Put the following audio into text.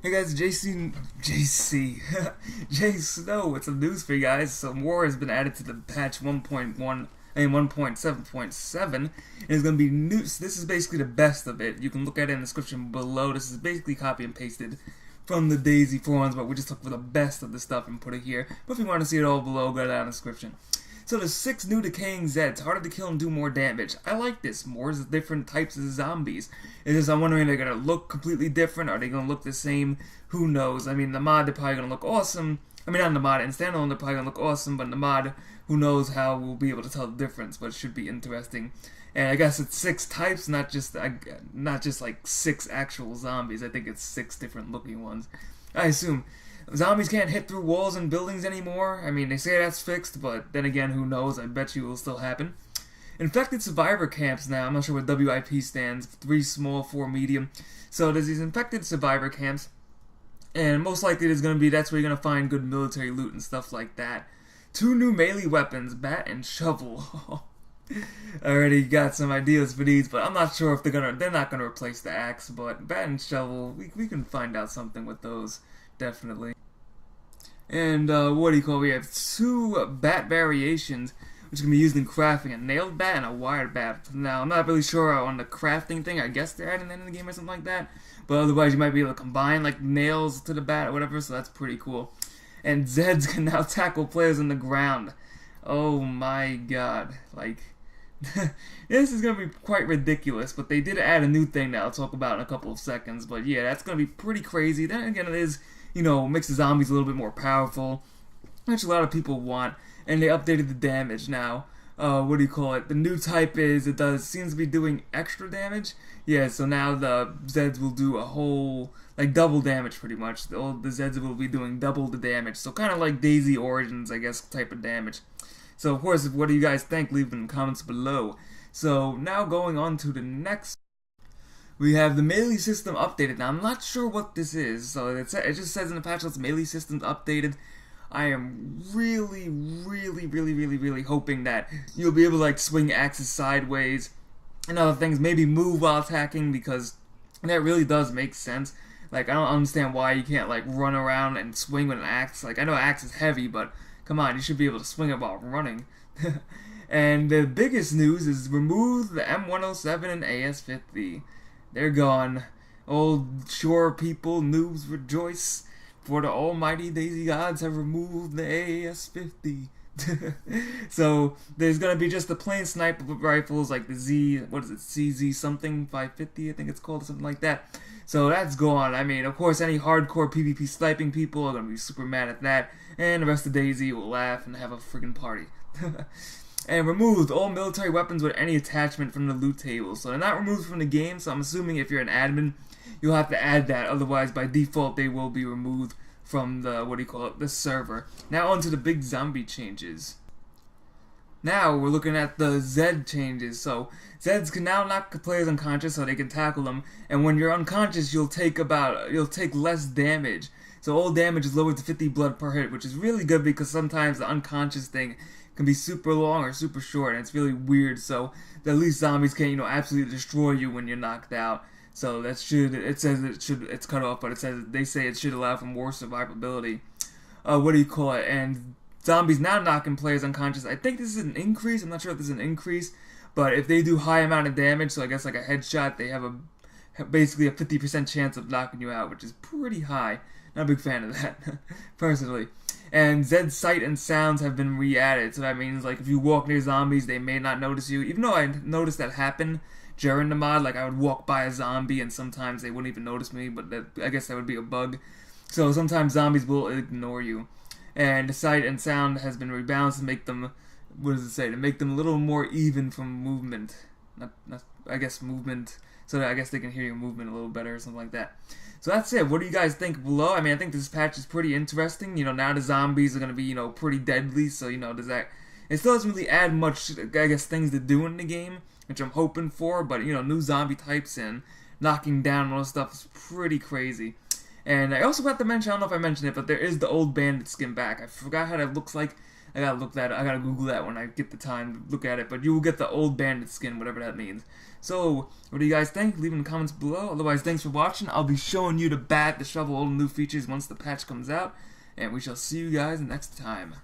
Hey guys, Jsnow with some news for you guys. Some more has been added to the patch 1.1 and 1.7.7, and it's going to be new. So this is basically the best of it. You can look at it in the description below. This is basically copy and pasted from the Dayz forums, but we just took for the best of the stuff and put it here. But if you want to see it all below, go down in the description. So there's 6 new decaying Zeds, harder to kill and do more damage. I like this. More different types of zombies. It's just I'm wondering, are they going to look completely different? Are they going to look the same? Who knows? I mean, the mod, they're probably going to look awesome. I mean, not in the mod, in standalone, they're probably going to look awesome, but in the mod, who knows how we'll be able to tell the difference, but it should be interesting. And I guess it's 6 types, not just like 6 actual zombies. I think it's 6 different looking ones. I assume. Zombies can't hit through walls and buildings anymore. I mean, they say that's fixed, but then again, who knows? I bet you it will still happen. Infected survivor camps now. I'm not sure what WIP stands. 3 small, 4 medium. So there's these infected survivor camps, and most likely there's going to be, that's where you're going to find good military loot and stuff like that. 2 new melee weapons, bat and shovel. I already got some ideas for these, but I'm not sure if they're not gonna replace the axe, but bat and shovel, we can find out something with those, definitely. And we have 2 bat variations, which can be used in crafting, a nailed bat and a wired bat. Now, I'm not really sure on the crafting thing. I guess they're adding that in the game or something like that, but otherwise you might be able to combine like nails to the bat or whatever, so that's pretty cool. And Zeds can now tackle players on the ground. Oh my god, like this is gonna be quite ridiculous, but they did add a new thing that I'll talk about in a couple of seconds. But yeah, that's gonna be pretty crazy. Then again, it is, makes the zombies a little bit more powerful, which a lot of people want. And they updated the damage now. The new type is, seems to be doing extra damage. Yeah, so now the Zeds will do a whole, like, double damage pretty much. The Zeds will be doing double the damage. So kind of like Daisy Origins, I guess, type of damage. So, of course, what do you guys think? Leave in the comments below. So, now going on to the next. We have the melee system updated. Now, I'm not sure what this is. So, it just says in the patch notes, melee system's updated. I am really hoping that you'll be able to, like, swing axes sideways and other things. Maybe move while attacking, because that really does make sense. Like, I don't understand why you can't, like, run around and swing with an axe. Like, I know an axe is heavy, but come on, you should be able to swing it while running. And the biggest news is remove the M107 and AS50. They're gone. Old shore people, noobs rejoice, for the almighty Daisy gods have removed the AS50. So there's gonna be just the plain sniper rifles, like the CZ something 550, I think it's called, or something like that. So that's gone. I mean, of course, any hardcore PvP sniping people are gonna be super mad at that, and the rest of Daisy will laugh and have a friggin' party. And removed all military weapons with any attachment from the loot table. So they're not removed from the game, so I'm assuming if you're an admin, you'll have to add that. Otherwise, by default, they will be removed from the, the server. Now on to the big zombie changes. Now we're looking at the Zed changes. So Zeds can now knock players unconscious so they can tackle them, and when you're unconscious you'll take less damage. So all damage is lowered to 50 blood per hit, which is really good because sometimes the unconscious thing can be super long or super short, and it's really weird. So at least zombies can't, absolutely destroy you when you're knocked out. So it's cut off, but they say it should allow for more survivability. And zombies now knocking players unconscious. I think this is an increase. I'm not sure if this is an increase, but if they do high amount of damage, so I guess like a headshot, they have basically a 50% chance of knocking you out, which is pretty high. Not a big fan of that, personally. And Zed's sight and sounds have been re-added, so that means like if you walk near zombies, they may not notice you. Even though I noticed that happen during the mod, like I would walk by a zombie and sometimes they wouldn't even notice me, but I guess that would be a bug. So sometimes zombies will ignore you. And the sight and sound has been rebalanced to make them, to make them a little more even from movement. Movement, so that I guess they can hear your movement a little better or something like that. So that's it. What do you guys think below? I mean, I think this patch is pretty interesting. Now the zombies are going to be, pretty deadly, so, it still doesn't really add much, I guess, things to do in the game, which I'm hoping for, but, new zombie types and knocking down and all this stuff is pretty crazy. And I also have to mention, I don't know if I mentioned it, but there is the old bandit skin back. I forgot how that looks like. I gotta look that. I gotta Google that when I get the time to look at it. But you will get the old bandit skin, whatever that means. So, what do you guys think? Leave in the comments below. Otherwise, thanks for watching. I'll be showing you the bat, the shovel, all the new features once the patch comes out. And we shall see you guys next time.